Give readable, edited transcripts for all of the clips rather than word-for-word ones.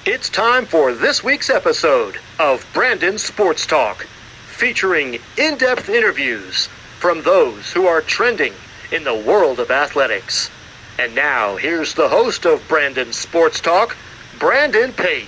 It's time for this week's episode of Brandon Sports Talk, featuring in-depth interviews from those who are trending in the world of athletics. And now, here's the host of Brandon Sports Talk, Brandon Pate.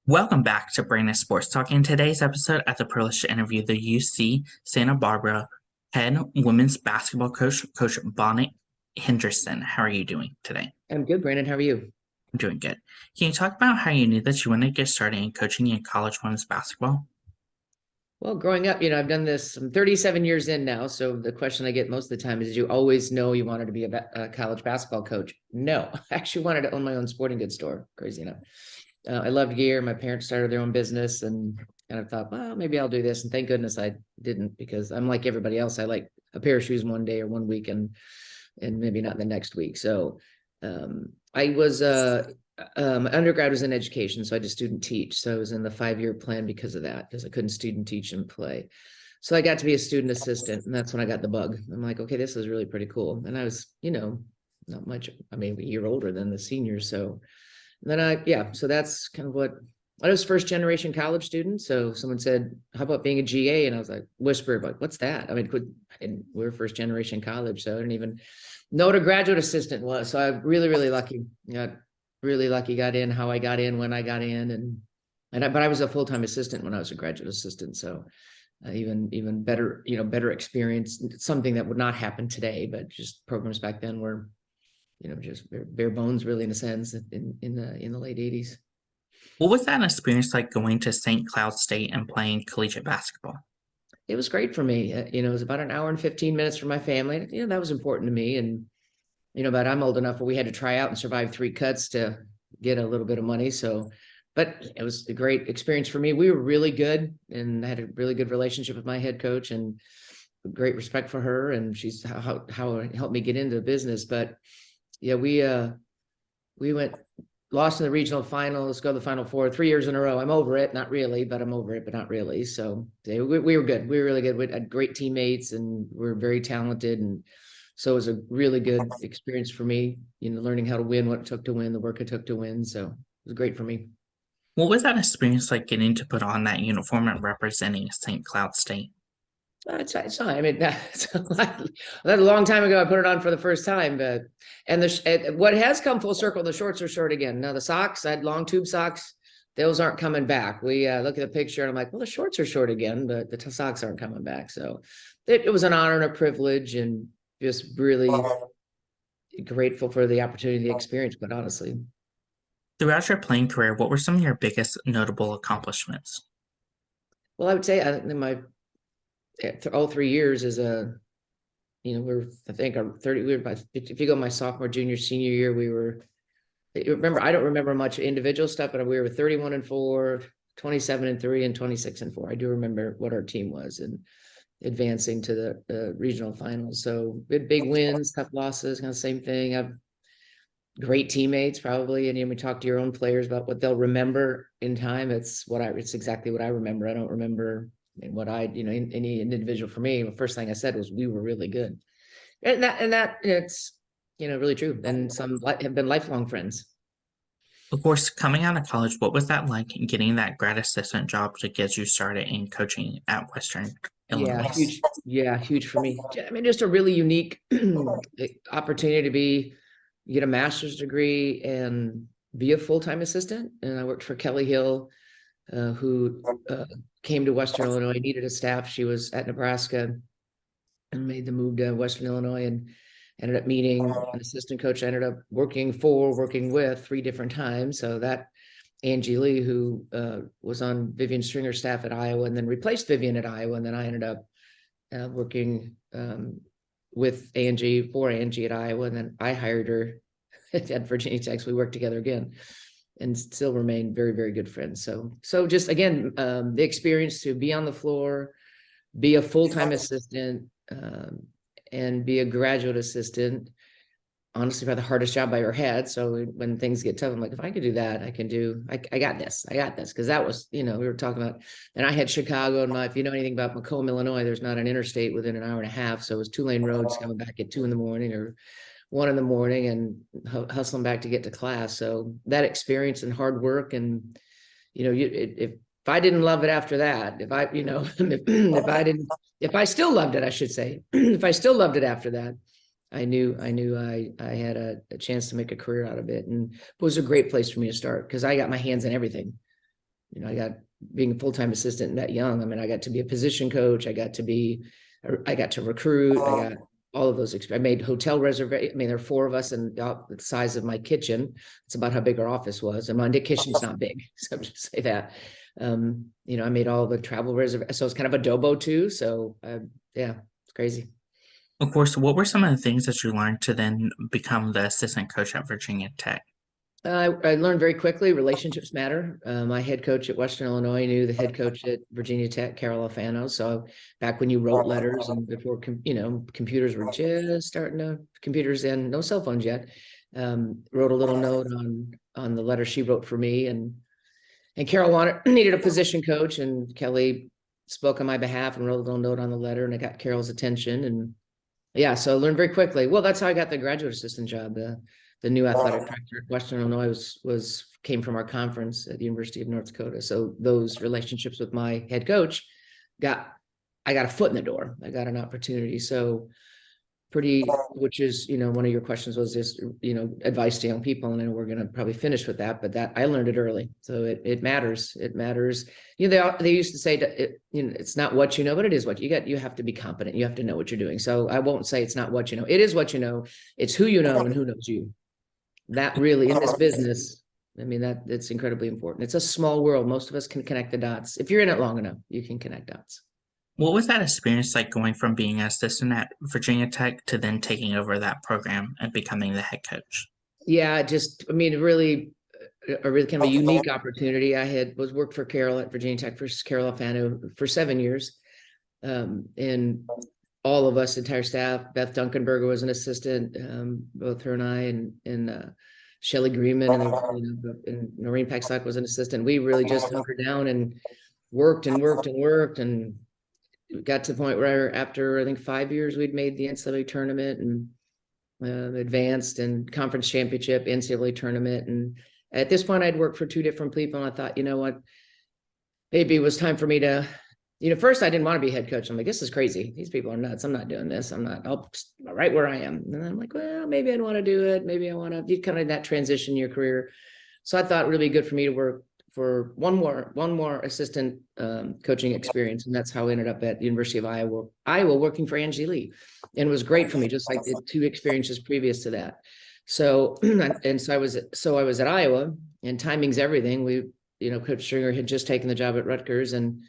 Welcome back to Brandon Sports Talk. In today's episode, I have the privilege to interview the UC Santa Barbara head women's basketball coach, Coach Bonnie Henrickson. How are you doing today? I'm good, Brandon. How are you? I'm doing good. Can you talk about how you knew that you wanted to get started in coaching in college women's basketball? Well, growing up, I've done this. I'm 37 years in now. So the question I get most of the time is, you always know you wanted to be a college basketball coach? No, I actually wanted to own my own sporting goods store. Crazy enough. I loved gear. My parents started their own business and kind of thought, well, maybe I'll do this. And thank goodness I didn't, because I'm like everybody else. I like a pair of shoes one day or 1 week and maybe not the next week. So I was my undergrad was in education, so I did student teach. So I was in the 5-year plan because of that, because I couldn't student teach and play. So I got to be a student assistant, and that's when I got the bug. I'm like, okay, this is really pretty cool. And I was, not much, a year older than the seniors. So then so that's kind of what I was, first generation college student. So someone said, how about being a GA? And I was like, whispered, like, what's that? We're first generation college, so I didn't even know what a graduate assistant was. So I'm really, really lucky. Really lucky got in how I got in when I got in, but I was a full-time assistant when I was a graduate assistant. So even better, better experience, something that would not happen today, but just programs back then were, just bare bones, really, in a sense, in the late 80s. What was that experience like going to St. Cloud State and playing collegiate basketball? It was great for me. It was about an hour and 15 minutes from my family. That was important to me. And but I'm old enough where we had to try out and survive 3 cuts to get a little bit of money. So, but it was a great experience for me. We were really good, and I had a really good relationship with my head coach, and great respect for her. And she's how it helped me get into the business. But yeah, we lost in the regional finals, go to the Final Four 3 years in a row. I'm over it, not really, but I'm over it, but not really. So we were good. We were really good. We had great teammates, and we're very talented. And so it was a really good experience for me, learning how to win, what it took to win, the work it took to win. So it was great for me. What was that experience like, getting to put on that uniform and representing St. Cloud State? It's fine. That's a long time ago. I put it on for the first time, but what has come full circle, the shorts are short again. Now the socks, I had long tube socks. Those aren't coming back. We look at the picture and I'm like, well, the shorts are short again, but the socks aren't coming back. So it was an honor and a privilege, and just really grateful for the opportunity, the experience, but honestly. Throughout your playing career, what were some of your biggest notable accomplishments? Well, I would say all 3 years is I think I'm 30. If you go my sophomore, junior, senior year, I don't remember much individual stuff, but we were 31-4, 27-3, and 26-4. I do remember what our team was, and advancing to the regional finals. So we had big wins, tough losses, kind of same thing. I've great teammates, probably, and we talk to your own players about what they'll remember in time. It's exactly what I remember. I don't remember any individual. For me, the first thing I said was we were really good, and that it's really true. And some have been lifelong friends. Of course, coming out of college, what was that like, getting that grad assistant job to get you started in coaching at Western Illinois? Huge. Yeah, huge for me. Just a really unique opportunity to get a master's degree and be a full-time assistant. And I worked for Kelly Hill, who came to Western Illinois, needed a staff. She was at Nebraska and made the move to Western Illinois, and ended up meeting an assistant coach I ended up working with 3 different times. So that Angie Lee, who was on Vivian Stringer's staff at Iowa and then replaced Vivian at Iowa. And then I ended up working with Angie, for Angie at Iowa. And then I hired her at Virginia Tech. We worked together again and still remain very, very good friends. So just again, the experience to be on the floor, be a full-time assistant, and be a graduate assistant. Honestly, probably the hardest job I ever had. So when things get tough, I'm like, if I could do that, I got this. Cause that was, we were talking about, and I had Chicago in my, if you know anything about Macomb, Illinois, there's not an interstate within an hour and a half. So it was 2-lane roads coming back at 2 a.m. or 1 a.m. and hustling back to get to class. So that experience and hard work, and, if I didn't love it after that, if I still loved it, I should say, if I still loved it after that, I knew I had a chance to make a career out of it. And it was a great place for me to start because I got my hands in everything. I got being a full-time assistant that young. I mean, I got to be a position coach. I got to recruit. I got all of those. I made hotel reservations. I mean, there are 4 of us and the size of my kitchen. It's about how big our office was. And my kitchen's not big. So I'm just say that. I made all the travel reservations. So it's kind of a dobo too. So yeah, it's crazy. Of course, what were some of the things that you learned to then become the assistant coach at Virginia Tech? I learned very quickly relationships matter. My head coach at Western Illinois knew the head coach at Virginia Tech, Carol Alfano. So back when you wrote letters and before, computers were just starting to, computers in, no cell phones yet, wrote a little note on the letter she wrote for me. And Carol needed a position coach, and Kelly spoke on my behalf and wrote a little note on the letter, and I got Carol's attention. And yeah, so I learned very quickly. Well, that's how I got the graduate assistant job. The new athletic director at Western Illinois came from our conference at the University of North Dakota. So those relationships with my head coach I got a foot in the door. I got an opportunity. So which is, one of your questions was just, advice to young people. And then we're going to probably finish with that, but I learned it early. So it matters. It matters. They used to say that it's not what you know, but it is what you have to be competent. You have to know what you're doing. So I won't say it's not what you know. It is what you know. It's who you know and who knows you. That really, in this business, I mean, it's incredibly important. It's a small world. Most of us can connect the dots. If you're in it long enough, you can connect dots. What was that experience like going from being an assistant at Virginia Tech to then taking over that program and becoming the head coach? Yeah, really a really kind of a unique opportunity. I worked for Carol at Virginia Tech, for Carol Alfano for 7 years. And all of us, entire staff, Beth Duncanberger was an assistant, both her and I, and Shelly Greenman and Noreen Paxlock was an assistant. We really just hunkered down and worked and got to the point where after I think 5 years, we'd made the NCAA tournament and advanced and conference championship, NCAA tournament. And at this point, I'd worked for 2 different people. And I thought, you know what, maybe it was time for me to, first I didn't want to be head coach. I'm like, this is crazy. These people are nuts. I'm not doing this. I'll right where I am. And then I'm like, well, maybe I don't want to do it. Maybe I want to do kind of that transition in your career. So I thought it would be good for me to work for one more assistant coaching experience. And that's how I ended up at the University of Iowa working for Angie Lee. And it was great for me, just like the 2 experiences previous to that. So, I was at Iowa, and timing's everything. Coach Stringer had just taken the job at Rutgers, and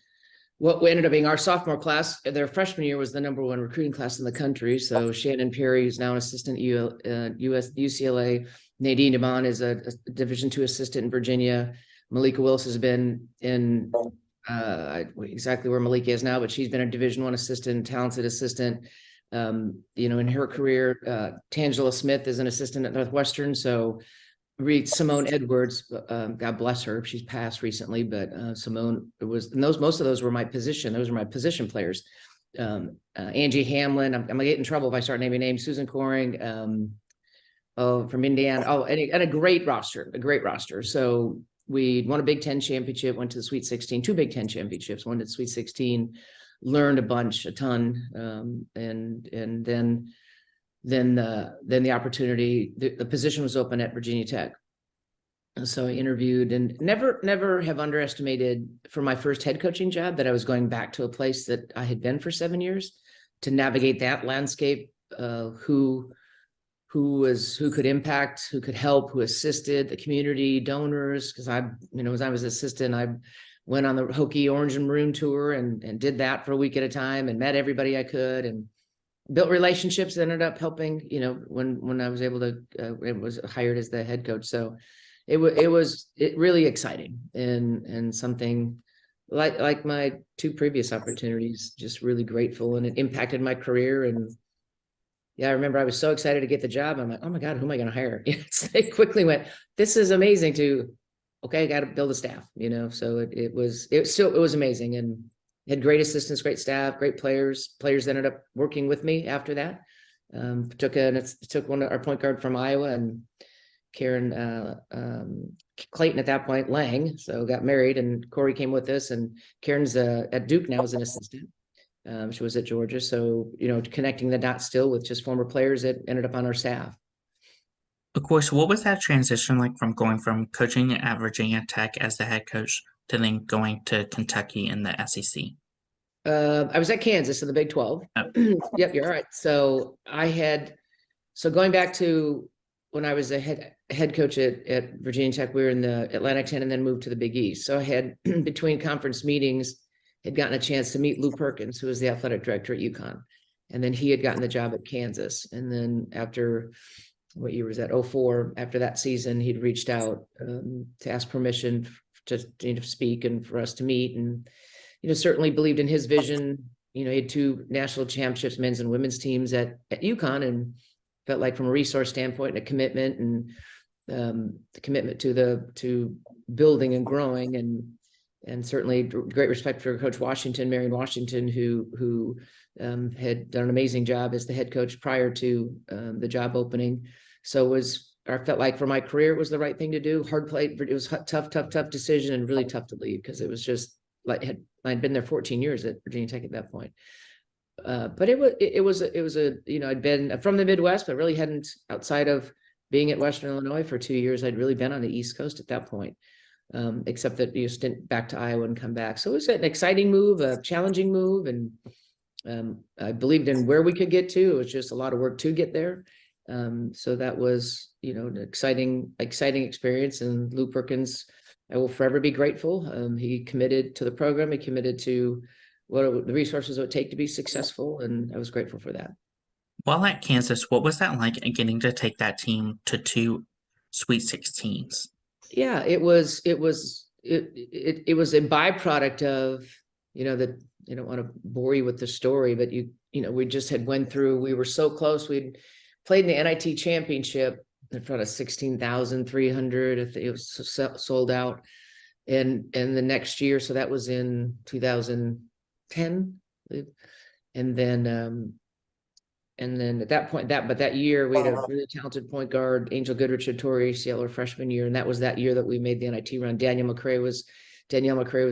what ended up being our sophomore class, their freshman year was the #1 recruiting class in the country. So Shannon Perry, who's now an assistant at UCLA, Nadine DeMond is a Division II assistant in Virginia. Malika Willis has been in exactly where Malika is now, but she's been a Division I assistant, talented assistant. In her career, Tangela Smith is an assistant at Northwestern. So Simone Edwards, God bless her, she's passed recently, but Simone most of those were my position. Those were my position players. Angie Hamlin, I'm gonna get in trouble if I start naming names. Susan Coring, from Indiana. And a great roster. So we won a Big Ten championship, went to the Sweet 16, 2 Big Ten championships, won to the Sweet 16, learned a ton, and then the opportunity, the position was open at Virginia Tech. So I interviewed, and never have underestimated for my first head coaching job that I was going back to a place that I had been for 7 years to navigate that landscape, who could impact, who could help, who assisted the community, donors. Because as I was assistant, I went on the Hokie Orange and Maroon tour and did that for a week at a time and met everybody I could and built relationships that ended up helping, when I was able to, was hired as the head coach. So it was really exciting and something like my two previous opportunities, just really grateful, and it impacted my career. And yeah, I remember I was so excited to get the job. I'm like, oh my God, who am I going to hire? It quickly went, this is amazing, to, okay, I got to build a staff, so it was amazing, and had great assistants, great staff, great players that ended up working with me after that. Took one of our point guard from Iowa, and Karen Clayton at that point, Lang, so got married, and Corey came with us, and Karen's at Duke now as an assistant. She was at Georgia, so connecting the dots still with just former players that ended up on our staff. Of course, what was that transition like from going from coaching at Virginia Tech as the head coach to then going to Kentucky in the SEC? I was at Kansas in the Big 12. Oh. Yep, you're all right. So going back to when I was a head coach at Virginia Tech, we were in the Atlantic 10 and then moved to the Big East. So I had, between conference meetings, had gotten a chance to meet Lou Perkins, who was the athletic director at UConn. And then he had gotten the job at Kansas. And then after, what year was that? 2004, after that season, he'd reached out to ask permission to speak and for us to meet. And, certainly believed in his vision. He had 2 national championships, men's and women's teams at UConn, and felt like from a resource standpoint and a commitment, and the commitment to building and growing, and certainly great respect for Coach Washington, Marion Washington, who had done an amazing job as the head coach prior to the job opening. So I felt like for my career, it was the right thing to do. Hard play. It was a tough decision, and really tough to leave, because it was just like I'd been there 14 years at Virginia Tech at that point. But it was I'd been from the Midwest, but really hadn't, outside of being at Western Illinois for 2 years, I'd really been on the East Coast at that point. Except that you stint back to Iowa and come back. So it was an exciting move, a challenging move, and I believed in where we could get to. It was just a lot of work to get there. So that was, an exciting experience. And Lou Perkins, I will forever be grateful. He committed to the program. He committed to what the resources it would take to be successful, and I was grateful for that. While at Kansas, what was that like getting to take that team to 2 Sweet 16s? Yeah, it was a byproduct of, that, I don't want to bore you with the story, but we just had we were so close. We'd played in the NIT championship in front of 16,300. It was sold out. And the next year, so that was in 2010. And then at that point, that year we had a really talented point guard, Angel Goodrich, had tore ACL her freshman year, and that was that year that we made the NIT run. Danielle McCray was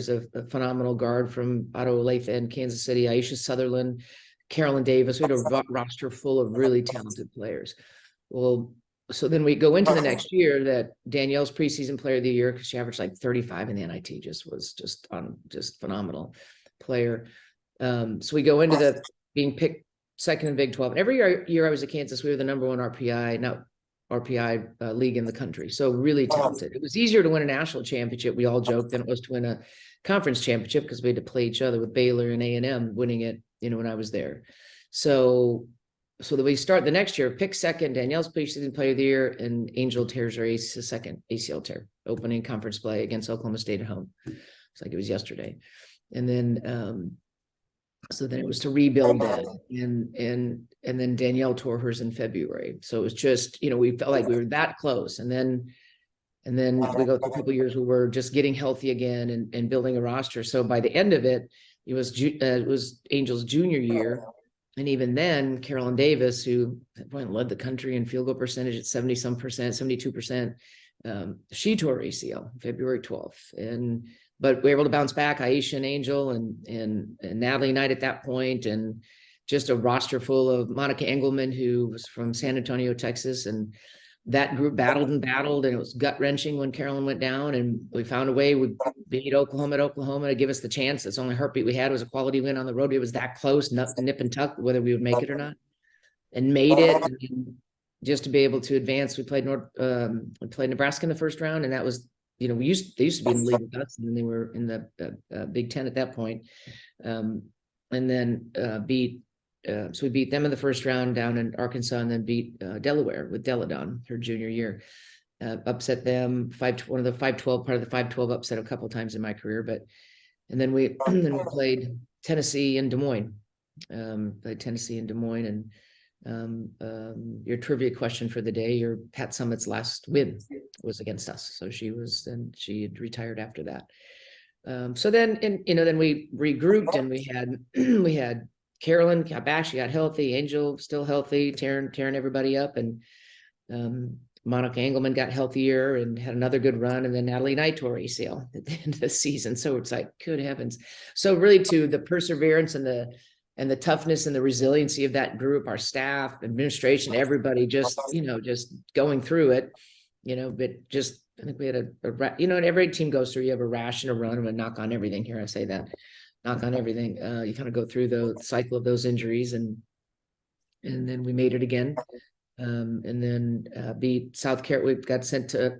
a phenomenal guard from Otto Olathe and Kansas City. Aisha Sutherland, Carolyn Davis. We had a roster full of really talented players. Well, so then we go into the next year, that Danielle's preseason player of the year, because she averaged like 35 in the NIT, just phenomenal player. So we go into the being picked second in Big 12. And every year I was at Kansas, we were the number 1 RPI league in the country. So really talented. It was easier to win a national championship, we all joke, than it was to win a conference championship, because we had to play each other, with Baylor and A&M winning it, when I was there. So that we start the next year, pick second, Danielle's preseason player of the year, and Angel tears her second ACL tear, opening conference play against Oklahoma State at home. It's like it was yesterday. And then so then it was to rebuild that, and then Danielle tore hers in February. So it was just, we felt like we were that close. And then we go through a couple of years where we're just getting healthy again and building a roster. So by the end of it, it was Angel's junior year. And even then, Carolyn Davis, who led the country in field goal percentage at 72%, she tore ACL February 12th. But we were able to bounce back. Aisha and Angel and Natalie Knight at that point, and just a roster full of Monica Engelman, who was from San Antonio, Texas. And that group battled, and it was gut wrenching when Carolyn went down. And we found a way. We beat Oklahoma to give us the chance. That's the only heartbeat we had, was a quality win on the road. It was that close, nip and tuck, whether we would make it or not, and made it. And just to be able to advance, we played Nebraska in the first round, and that was, they used to be in the league with us, and then they were in the Big Ten at that point. And then so we beat them in the first round down in Arkansas, and then beat Delaware with Deladon her junior year. Upset them, one of the 5-12, part of the 5-12 upset a couple times in my career, but And then we then we played Tennessee in Des Moines. Played Tennessee in Des Moines, and your trivia question for the day: your Pat Summitt's last win was against us. So she had retired after that. So then, then we regrouped, and we had we had Carolyn got back, she got healthy, Angel still healthy, tearing everybody up, and Monica Engelman got healthier and had another good run, and then Natalie Knight tore ACL at the end of the season. So it's like, good heavens. So really, to the perseverance and the toughness and the resiliency of that group, our staff, administration, everybody just going through it, but just, I think we had and every team goes through, you have a rash and a run. I'm gonna knock on everything here. I say that, knock on everything. You kind of go through the cycle of those injuries, and then we made it again. And then beat South Carolina. We got sent to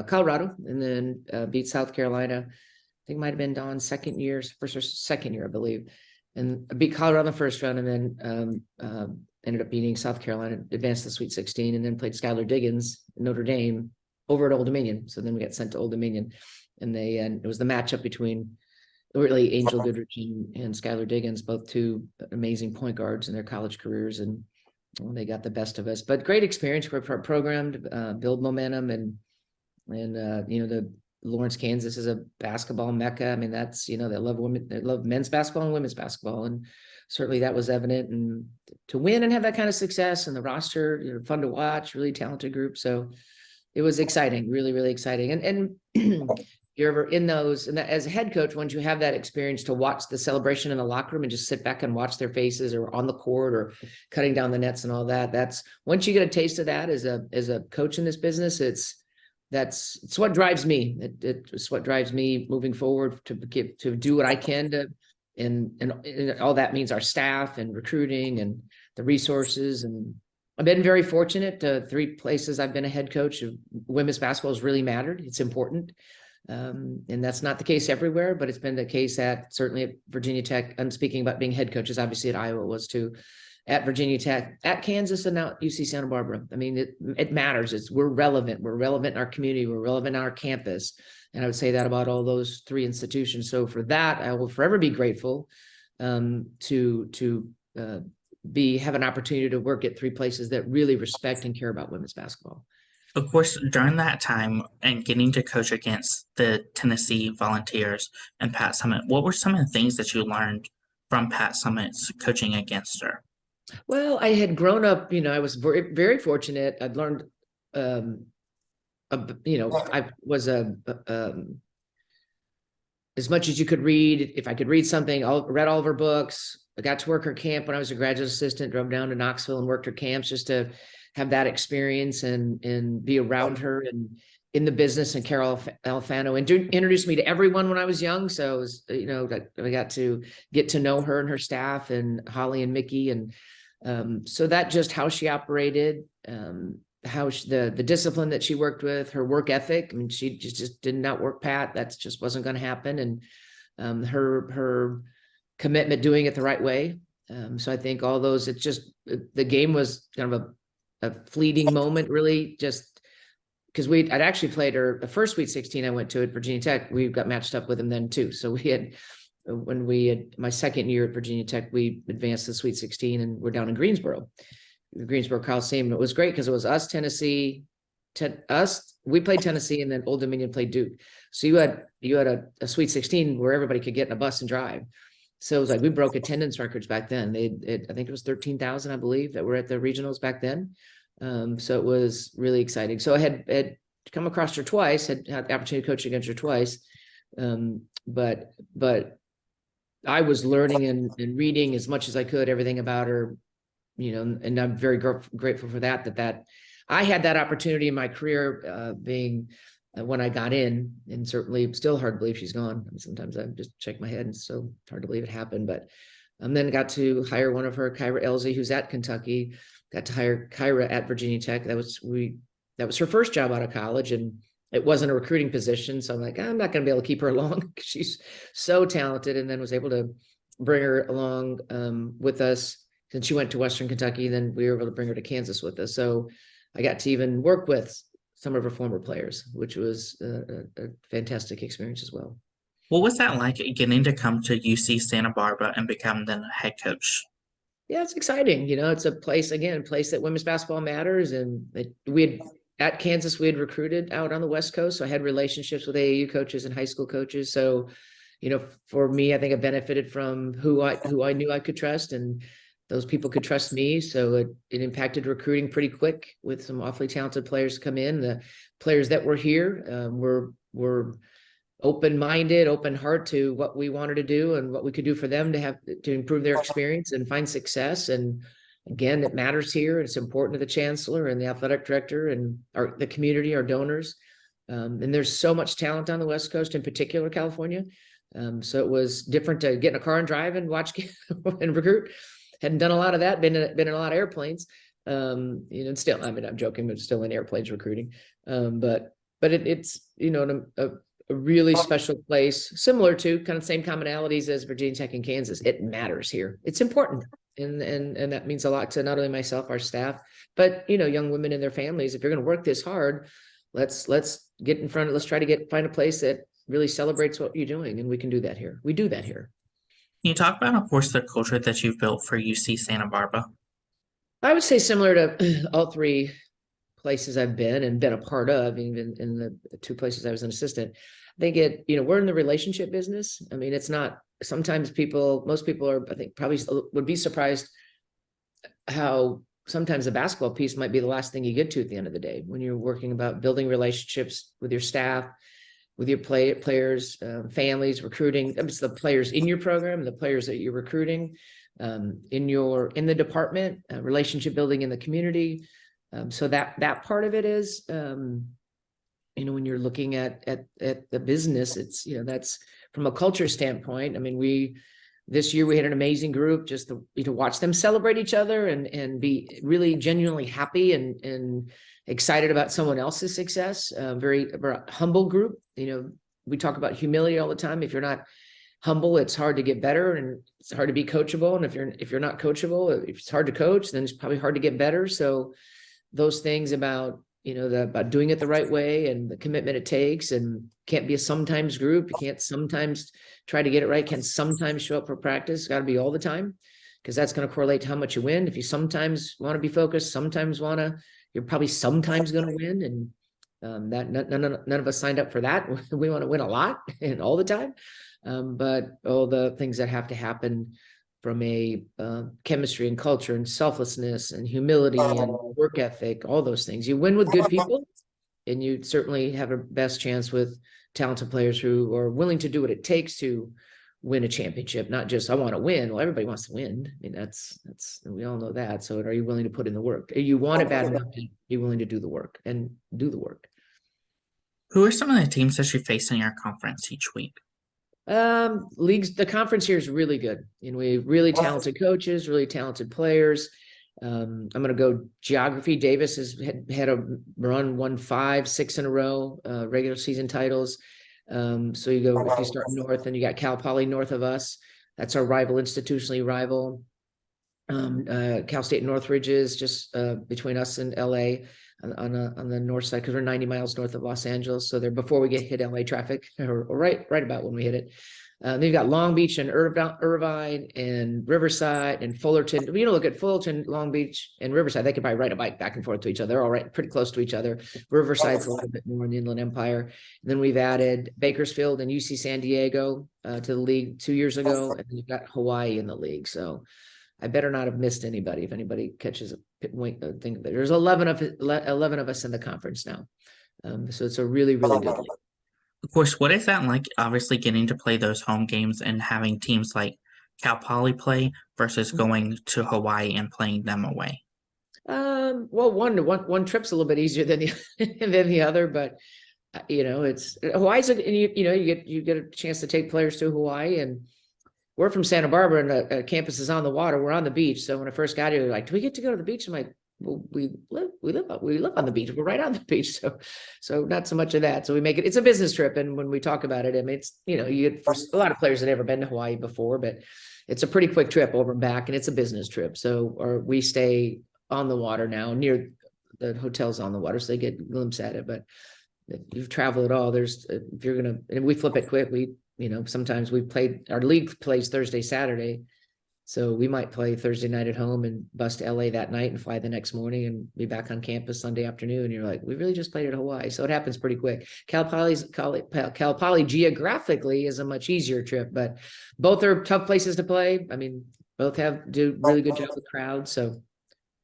Colorado, and then beat South Carolina. I think it might have been Dawn's second year, first or second year, I believe. And beat Colorado in the first round, and then ended up beating South Carolina, advanced to the Sweet 16, and then played Skylar Diggins in Notre Dame over at Old Dominion. So then we got sent to Old Dominion, and it was the matchup between really Angel Goodrich and Skylar Diggins, both two amazing point guards in their college careers, and they got the best of us. But great experience for our program to build momentum, and the Lawrence, Kansas is a basketball mecca. I mean, that's, they love men's basketball and women's basketball, and certainly that was evident. And to win and have that kind of success, and the roster, fun to watch, really talented group. So it was exciting, really, really exciting. And you're ever in those, and that, as a head coach, once you have that experience to watch the celebration in the locker room and just sit back and watch their faces, or on the court, or cutting down the nets and all that, that's, once you get a taste of that as a coach in this business, it's what drives me. It's what drives me moving forward to do what I can to, and all that means our staff and recruiting and the resources. And I've been very fortunate to 3 places I've been a head coach. Women's basketball has really mattered. It's important. And that's not the case everywhere, but it's been the case certainly at Virginia Tech. I'm speaking about being head coaches, obviously at Iowa was too, at Virginia Tech, at Kansas, and now UC Santa Barbara. I mean, it matters. We're relevant. We're relevant in our community. We're relevant on our campus. And I would say that about all those 3 institutions. So for that, I will forever be grateful to have an opportunity to work at 3 places that really respect and care about women's basketball. Of course, during that time and getting to coach against the Tennessee Volunteers and Pat Summitt, what were some of the things that you learned from Pat Summitt's coaching against her? Well, I had grown up, I was very, very fortunate. I'd learned, I was as much as you could read. If I could read something, I read all of her books. I got to work her camp when I was a graduate assistant, drove down to Knoxville and worked her camps just to have that experience and be around her and in the business. And Carol Alfano introduced me to everyone when I was young. So it was, I got to get to know her and her staff, and Holly and Mickey. And so that just how she operated, how the discipline that she worked with, her work ethic. I mean, she just did not work Pat. That just wasn't going to happen. And her commitment, doing it the right way. So I think all those, the game was kind of a fleeting moment, really, just because I'd actually played her the first Sweet 16 I went to at Virginia Tech. We got matched up with them then too. So when we had my second year at Virginia Tech, we advanced to the Sweet 16, and we're down in Greensboro Coliseum. It was great because it was us, Tennessee, we played Tennessee, and then Old Dominion played Duke. So you had a Sweet 16 where everybody could get in a bus and drive. So it was like, we broke attendance records back then. I think it was 13,000, I believe, that were at the regionals back then. So it was really exciting. So I had come across her twice, had the opportunity to coach against her twice. But I was learning and reading as much as I could, everything about her, and I'm very grateful for that I had that opportunity in my career, being when I got in, and certainly still hard to believe she's gone. I mean, sometimes I just shake my head, and it's so hard to believe it happened. But then got to hire one of her, Kyra Elsie, who's at Kentucky. Got to hire Kyra at Virginia Tech. That was her first job out of college, and it wasn't a recruiting position. So I'm like, I'm not going to be able to keep her along because she's so talented. And then was able to bring her along with us, since she went to Western Kentucky. Then we were able to bring her to Kansas with us. So I got to even work with some of her former players, which was a fantastic experience as well. What was that like getting to come to UC Santa Barbara and become the head coach? Yeah, it's exciting. It's a place that women's basketball matters. And at Kansas, we had recruited out on the West Coast. So I had relationships with AAU coaches and high school coaches. So, for me, I think I benefited from who I knew I could trust, and those people could trust me. So it impacted recruiting pretty quick with some awfully talented players come in. The players that were here were open-minded, open heart to what we wanted to do and what we could do for them to improve their experience and find success. And again, it matters here. It's important to the chancellor and the athletic director and the community, our donors. And there's so much talent on the West Coast, in particular, California. So it was different to get in a car and drive and watch and recruit. Hadn't done a lot of that, been in a lot of airplanes. Still, I mean, I'm joking, but still in airplanes recruiting. But it's, a really special place, similar to kind of same commonalities as Virginia Tech and Kansas. It matters here. It's important. And that means a lot to not only myself, our staff, but, young women and their families. If you're going to work this hard, let's get in front of, let's try to find a place that really celebrates what you're doing. And we can do that here. We do that here. Can you talk about, of course, the culture that you've built for UC Santa Barbara? I would say similar to all three places I've been a part of, even in the two places I was an assistant. I think we're in the relationship business. I mean, it's not, sometimes most people are, I think, probably would be surprised how sometimes the basketball piece might be the last thing you get to at the end of the day when you're working about building relationships with your staff, with your players, families, recruiting. It's the players in your program, the players that you're recruiting, in the department, relationship building in the community. So that part of it is, when you're looking at the business, it's, that's from a culture standpoint. I mean, this year we had an amazing group, just to watch them celebrate each other and be really genuinely happy and excited about someone else's success. Very humble group. We talk about humility all the time. If you're not humble, it's hard to get better, and it's hard to be coachable. And if you're not coachable, if it's hard to coach, then it's probably hard to get better. So those things about, about doing it the right way and the commitment it takes, and can't be a sometimes group. You can't sometimes try to get it right. Can't sometimes show up for practice. Got to be all the time, because that's going to correlate to how much you win. If you sometimes want to be focused, you're probably sometimes going to win. And that none of us signed up for that. We want to win a lot and all the time. But all the things that have to happen from a chemistry and culture and selflessness and humility and work ethic, all those things. You win with good people, and you certainly have a best chance with talented players who are willing to do what it takes to win a championship, not just, I want to win. Well, everybody wants to win. I mean, that's we all know that. So are you willing to put in the work? You want it bad enough, you're willing to do the work and do the work. Who are some of the teams that you face in your conference each week? The conference here is really good, and we have really talented coaches, really talented players. I'm going to go geography. Davis has had won 5-6 in a row, regular season titles. So if you start north, and you got Cal Poly north of us, that's our rival, institutionally rival. Cal State Northridge is just between us and LA on the north side, because we're 90 miles north of Los Angeles. So they're before we hit LA traffic, or right about when we hit it. Then you've got Long Beach and Irvine and Riverside and Fullerton. Look at Fullerton, Long Beach, and Riverside. They could probably ride a bike back and forth to each other. They're all right, pretty close to each other. Riverside's a little bit more in the Inland Empire. And then we've added Bakersfield and UC San Diego to the league 2 years ago, and you've got Hawaii in the league. So I better not have missed anybody. If anybody catches a thing, there's 11 of us in the conference now. So it's a really, really good league. Of course, what is that like, obviously getting to play those home games and having teams like Cal Poly play versus going to Hawaii and playing them away? Well, one trip's a little bit easier than the other, but it's Hawaii's, and you get a chance to take players to Hawaii, and we're from Santa Barbara, and the campus is on the water. We're on the beach. So when I first got here, they're like, do we get to go to the beach? I'm like, well, we live on the beach. We're right on the beach. So not so much of that. So we make it's a business trip. And when we talk about it, I mean, it's, for a lot of players that never been to Hawaii before, but it's a pretty quick trip over and back, and it's a business trip. So, we stay on the water now, near the hotels on the water, so they get a glimpse at it. But if you've traveled at all, and we flip it quick. sometimes our league plays Thursday, Saturday. So we might play Thursday night at home and bust to LA that night and fly the next morning and be back on campus Sunday afternoon. And you're like, we really just played at Hawaii. So it happens pretty quick. Cal Poly geographically is a much easier trip, but both are tough places to play. I mean, both do really good job with crowds. So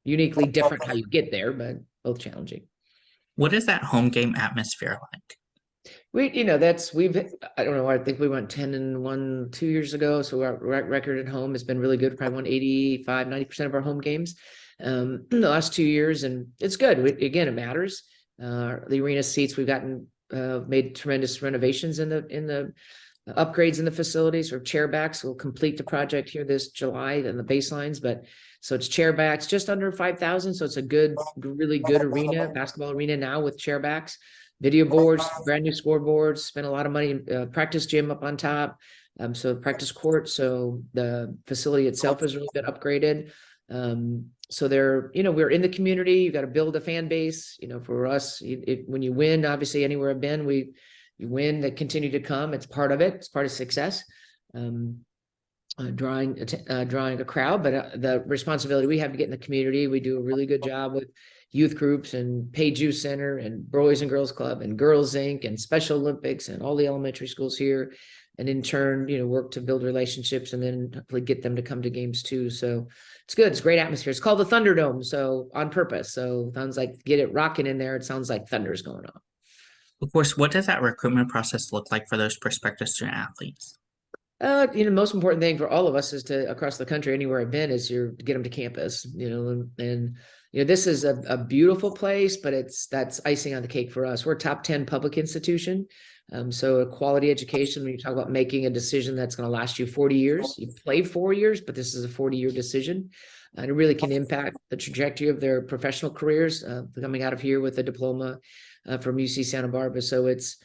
uniquely different how you get there, but both challenging. What is that home game atmosphere like? I don't know, I think we went 10-1 2 years ago. So our record at home has been really good. Probably won 85-90% of our home games in the last 2 years. And it's good. Again, it matters. The arena seats, we've made tremendous renovations in the upgrades in the facilities, or chair backs. We'll complete the project here this July and the baselines, but so it's chair backs just under 5,000. So it's a really good basketball arena now with chair backs. Video boards, brand new scoreboards, spent a lot of money, practice gym up on top. So practice court. So the facility itself has really been upgraded. So we're in the community. You got to build a fan base. For us, when you win, obviously anywhere I've been, you win, they continue to come. It's part of it. It's part of success. Drawing a crowd, but the responsibility we have to get in the community. We do a really good job with youth groups and Page Youth Center and Boys and Girls Club and Girls Inc. and Special Olympics and all the elementary schools here. And in turn, work to build relationships and then hopefully get them to come to games too. So it's good. It's a great atmosphere. It's called the Thunderdome. So on purpose. So it sounds like get it rocking in there. It sounds like thunder's going on. Of course, what does that recruitment process look like for those prospective student athletes? Most important thing for all of us is to, across the country, anywhere I've been, is to get them to campus, and this is a beautiful place, but that's icing on the cake for us. We're a top 10 public institution. So a quality education, when you talk about making a decision that's going to last you 40 years, you play 4 years, but this is a 40-year decision. And it really can impact the trajectory of their professional careers, coming out of here with a diploma from UC Santa Barbara. So it's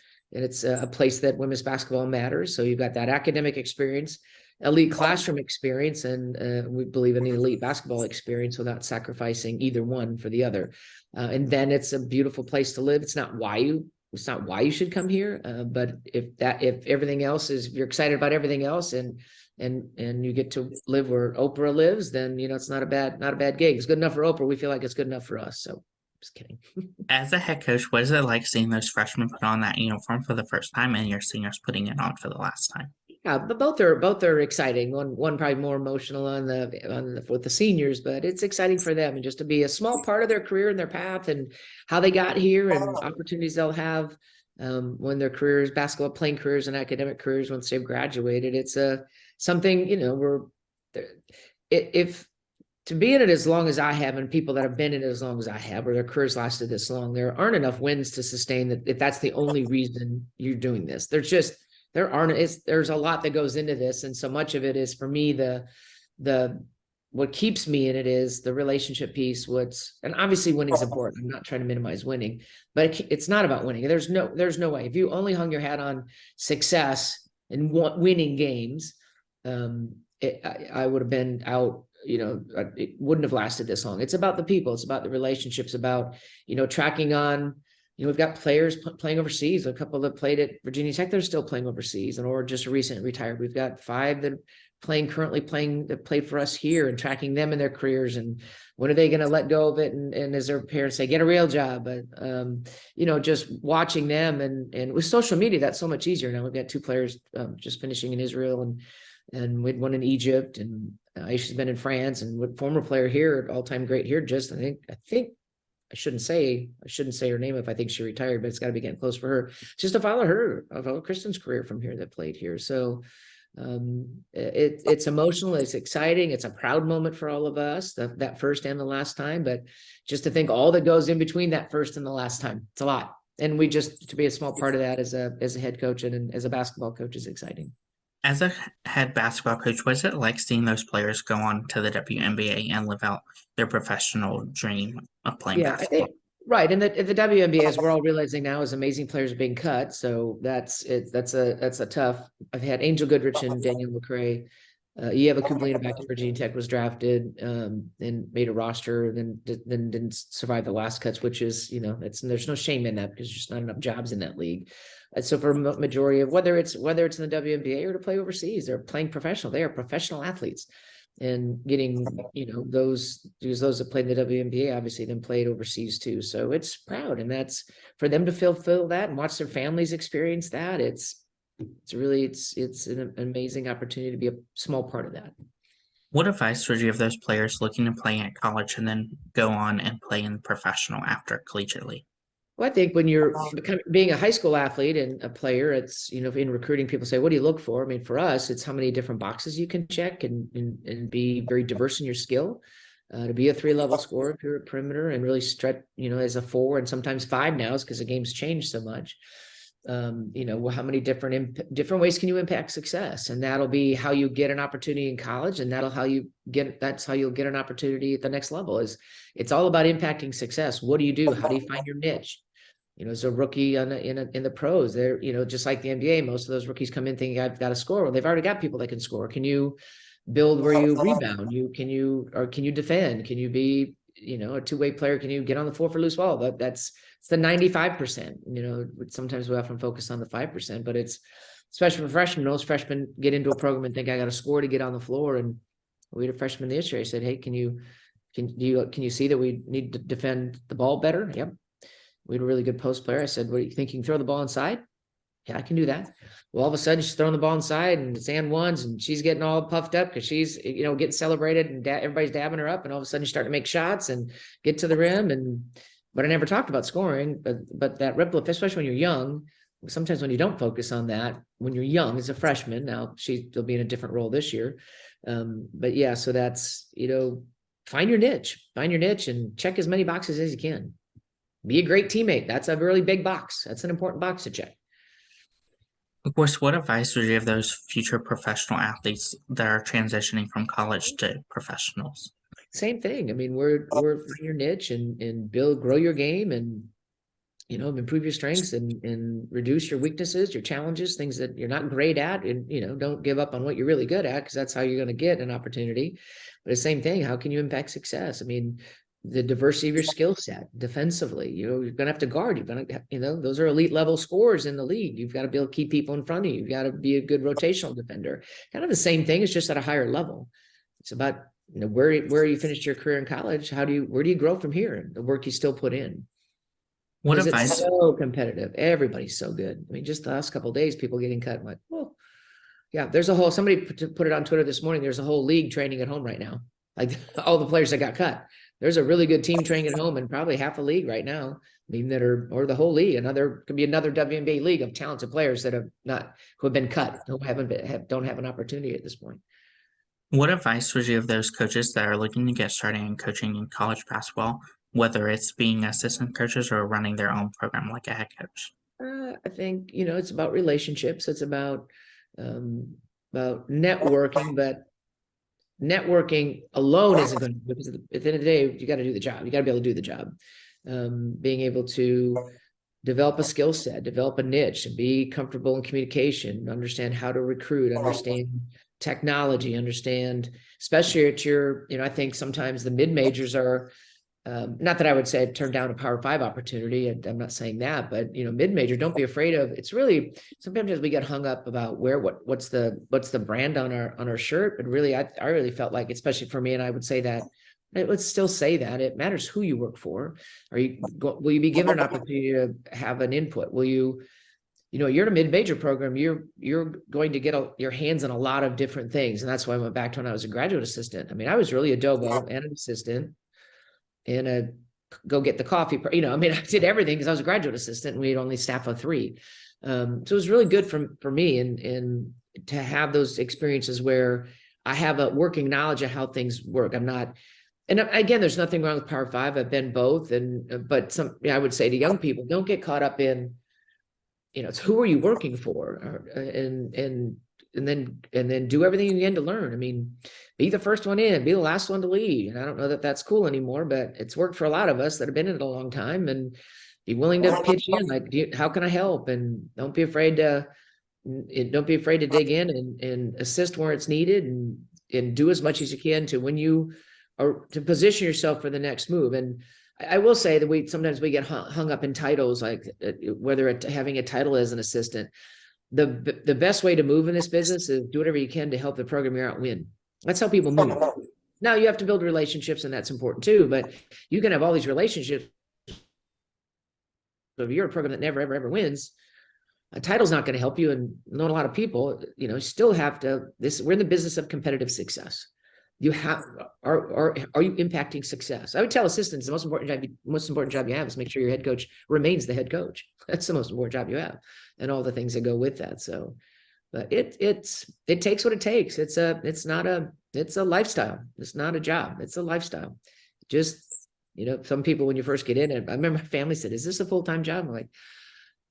a place that women's basketball matters. So you've got that academic experience, elite classroom experience, and we believe in the elite basketball experience without sacrificing either one for the other. And then it's a beautiful place to live. It's not why you should come here, but if everything else is, if you're excited about everything else, and you get to live where Oprah lives, then it's not a bad gig. It's good enough for Oprah. We feel like it's good enough for us. So. Just kidding. As a head coach, what is it like seeing those freshmen put on that uniform for the first time and your seniors putting it on for the last time? Yeah, but both are exciting. One probably more emotional with the seniors, but it's exciting for them, and just to be a small part of their career and their path and how they got here and opportunities they'll have when their careers, basketball playing careers and academic careers, once they've graduated. It's something if to be in it as long as I have, and people that have been in it as long as I have, or their careers lasted this long, there aren't enough wins to sustain that. If that's the only reason you're doing this, there's a lot that goes into this. And so much of it is, for me, what keeps me in it is the relationship piece. And obviously winning is important. I'm not trying to minimize winning, but it's not about winning. There's no way. If you only hung your hat on success and winning games, I would have been out. It wouldn't have lasted this long. It's about the people. It's about the relationships, about, tracking on, we've got players playing overseas. A couple that played at Virginia Tech, they're still playing overseas, or just recently retired. We've got 5 that played for us here, and tracking them in their careers. And when are they going to let go of it? And as their parents say, get a real job. But, just watching them, and with social media, that's so much easier now. We've got 2 players just finishing in Israel, and with one in Egypt, and Aisha's been in France, and with former player here, all-time great here. I think I shouldn't say her name if I think she retired, but it's got to be getting close for her. Just to follow Kristen's career from here that played here. So it's emotional, it's exciting, it's a proud moment for all of us, that first and the last time. But just to think all that goes in between that first and the last time, it's a lot. And to be a small part of that as a head coach and as a basketball coach is exciting. As a head basketball coach, what is it like seeing those players go on to the WNBA and live out their professional dream of playing basketball? Right. And the WNBA, as we're all realizing now, is amazing players are being cut. So that's a tough. I've had Angel Goodrich and Danielle McCrae Eva Kublina back to Virginia Tech was drafted and made a roster, then didn't survive the last cuts, which is, there's no shame in that because there's just not enough jobs in that league. And so for a majority of whether it's in the WNBA or to play overseas, they're playing professional. They are professional athletes, and getting those that played in the WNBA obviously then played overseas too. So it's proud, and that's for them to fulfill that and watch their families experience that. It's an amazing opportunity to be a small part of that. What advice would you give those players looking to play at college and then go on and play in professional after collegiately? Well, I think when you're being a high school athlete and a player, it's, in recruiting, people say, what do you look for? I mean, for us, it's how many different boxes you can check and be very diverse in your skill. To be a 3-level scorer if you're a perimeter, and really stretch, as a 4 and sometimes 5 now, because the game's changed so much. How many different ways can you impact success? And that'll be how you get an opportunity in college, and that's how you'll get an opportunity at the next level. It's all about impacting success. What do you do? How do you find your niche? As a rookie in the pros, they're, just like the NBA, most of those rookies come in thinking I've got to score. Well, they've already got people that can score. Can you build where you rebound? Can you defend? Can you be, a two-way player? Can you get on the floor for loose ball? It's the 95%. Sometimes we often focus on the 5%, but it's especially for freshmen. Most freshmen get into a program and think I got to score to get on the floor. And we had a freshman this year. I said, hey, can you see that we need to defend the ball better? Yep. We had a really good post player. I said, what do you think? You can throw the ball inside? Yeah, I can do that. Well, all of a sudden she's throwing the ball inside and it's and ones, and she's getting all puffed up because she's, getting celebrated, and everybody's dabbing her up. And all of a sudden you start to make shots and get to the rim. But I never talked about scoring, but that ripple effect, especially when you're young, sometimes when you don't focus on that, when you're young as a freshman, now she'll be in a different role this year. But yeah, so that's, find your niche and check as many boxes as you can. Be a great teammate. That's a really big box. That's an important box to check. Of course, what advice would you give those future professional athletes that are transitioning from college to professionals? Same thing. I mean, we're your niche and grow your game, and improve your strengths and reduce your weaknesses, your challenges, things that you're not great at, and don't give up on what you're really good at, because that's how you're going to get an opportunity. But the same thing, how can you impact success? I mean, the diversity of your skill set defensively, you're going to have to guard. You're going to, those are elite level scorers in the league. You've got to be able to keep people in front of you. You've got to be a good rotational defender. Kind of the same thing. It's just at a higher level. It's about, where you finished your career in college. Where do you grow from here? The work you still put in. What advice? It's so competitive. Everybody's so good. I mean, just the last couple of days, people getting cut. I'm like, well, yeah, there's a whole, somebody put it on Twitter this morning. There's a whole league training at home right now. Like all the players that got cut. There's a really good team training at home, and probably half a league right now, or the whole league. Could be another WNBA league of talented players who have been cut, don't have an opportunity at this point. What advice would you give those coaches that are looking to get started in coaching in college basketball, whether it's being assistant coaches or running their own program like a head coach? I think, it's about relationships. It's about networking, but networking alone isn't going to, because at the end of the day, you got to do the job. You got to be able to do the job. Being able to develop a skill set, develop a niche, and be comfortable in communication, understand how to recruit, understand technology, understand, especially at your, I think sometimes the mid-majors are, not that I would say turn down a Power 5 opportunity. I'm not saying that, but mid-major, don't be afraid of. It's really, sometimes we get hung up about what's the brand on our shirt, but really, I really felt like, especially for me, and I would say that, I would still say that it matters who you work for. Will you be given an opportunity to have an input? Will you, you're in a mid-major program, you're going to get your hands on a lot of different things. And that's why I went back to when I was a graduate assistant. I mean, I was really a Dobo and an assistant, and a go get the coffee. I did everything because I was a graduate assistant and we had only staff of 3. So it was really good for me and to have those experiences where I have a working knowledge of how things work. And again, there's nothing wrong with Power 5. I've been both. But I would say to young people, don't get caught up in, it's who are you working for? And then do everything you can to learn. I mean, be the first one in, be the last one to leave. And I don't know that that's cool anymore, but it's worked for a lot of us that have been in it a long time, and be willing to pitch in. Like, how can I help? And don't be afraid to don't be afraid to dig in and assist where it's needed, and do as much as you can to when you are to position yourself for the next move. And I will say that we sometimes get hung up in titles, like whether having a title as an assistant. The best way to move in this business is do whatever you can to help the program you're out win. That's how people move. Now you have to build relationships, and that's important too. But you can have all these relationships. If you're a program that never ever wins, a title's not going to help you. And not a lot of people, still have to. We're in the business of competitive success. You have are you impacting success? I would tell assistants the most important job you have is make sure your head coach remains the head coach. That's the most important job you have, and all the things that go with that. So, but it takes what it takes. It's a lifestyle. It's not a job. It's a lifestyle. Just some people, when you first get in it, I remember my family said, "Is this a full-time job?" I'm like,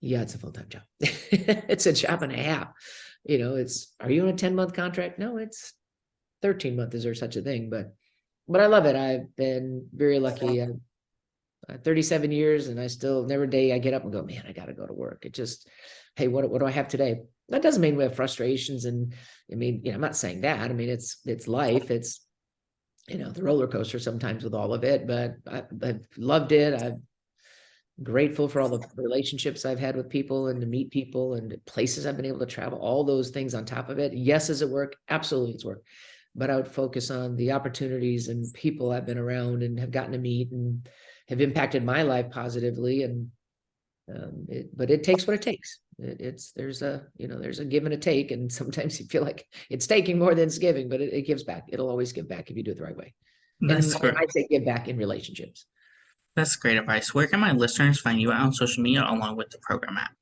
"Yeah, it's a full-time job. It's a job and a half." Are you on a 10-month contract? No, it's 13 months. Is there such a thing? But I love it. I've been very lucky. 37 years, and I still every day I get up and go, man, I got to go to work. It just, hey, what do I have today? That doesn't mean we have frustrations. And I'm not saying that. I mean, it's life. It's, the roller coaster sometimes with all of it, but I've loved it. I'm grateful for all the relationships I've had with people, and to meet people, and places I've been able to travel, all those things on top of it. Yes, is it work? Absolutely, it's work. But I would focus on the opportunities and people I've been around and have gotten to meet and have impacted my life positively. And but it takes what it takes. There's a give and a take, and sometimes you feel like it's taking more than it's giving, but it gives back. It'll always give back if you do it the right way. That's great. I'd say give back in relationships. That's great advice. Where can my listeners find you on social media along with the program app?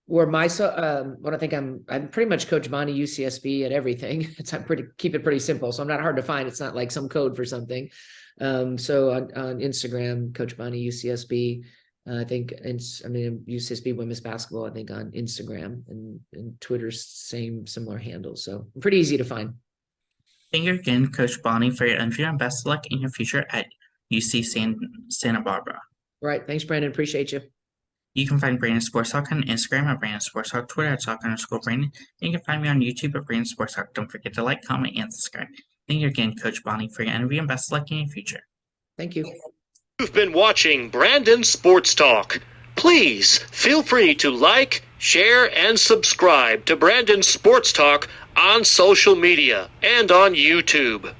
What I think I'm pretty much Coach Bonnie UCSB at everything. Keep it pretty simple. So I'm not hard to find. It's not like some code for something. So on Instagram, Coach Bonnie UCSB, I think, UCSB women's basketball, I think on Instagram, and Twitter's similar handles. So pretty easy to find. Thank you again, Coach Bonnie, for your interview, and best of luck in your future at UC Santa Barbara. All right. Thanks, Brandon. Appreciate you. You can find Brandon Sports Talk on Instagram at Brandon Sports Talk, Twitter at Talk_Brandon, and you can find me on YouTube at Brandon Sports Talk. Don't forget to like, comment, and subscribe. Thank you again, Coach Bonnie, for your interview, and best of luck in your future. Thank you. You've been watching Brandon Sports Talk. Please feel free to like, share, and subscribe to Brandon Sports Talk on social media and on YouTube.